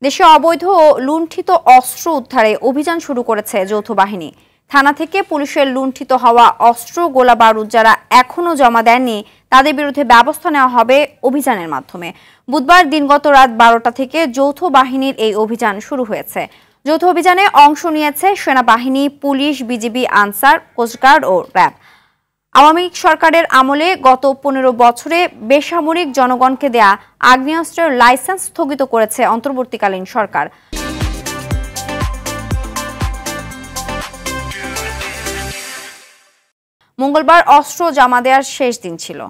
দেশে অবৈধ ও লুণ্ঠিত অস্ত্র উদ্ধারে অভিযান শুরু করেছে যৌথ বাহিনী। থানা থেকে পুলিশের লুণ্ঠিত হওয়া অস্ত্র, গোলা বারুদ যারা এখনো জমা দেননি তাদের বিরুদ্ধে ব্যবস্থা নেওয়া হবে অভিযানের মাধ্যমে। বুধবার দিনগত রাত 12টা থেকে যৌথ বাহিনীর এই অভিযান শুরু হয়েছে। যৌথ অভিযানে অংশ নিয়েছে সেনাবাহিনী, পুলিশ, বিজিবি, আনসার, কোস্টগার্ড ও র্যাব। আওয়ামী সরকারের আমলে গত 15 বছরে বেসামরিক জনগণকে দেয়া আগ্নেয়াস্ত্রের লাইসেন্স স্থগিত করেছে অন্তর্বর্তীকালীন সরকার। মঙ্গলবার অস্ত্র জমা দেওয়ার শেষ দিন ছিল।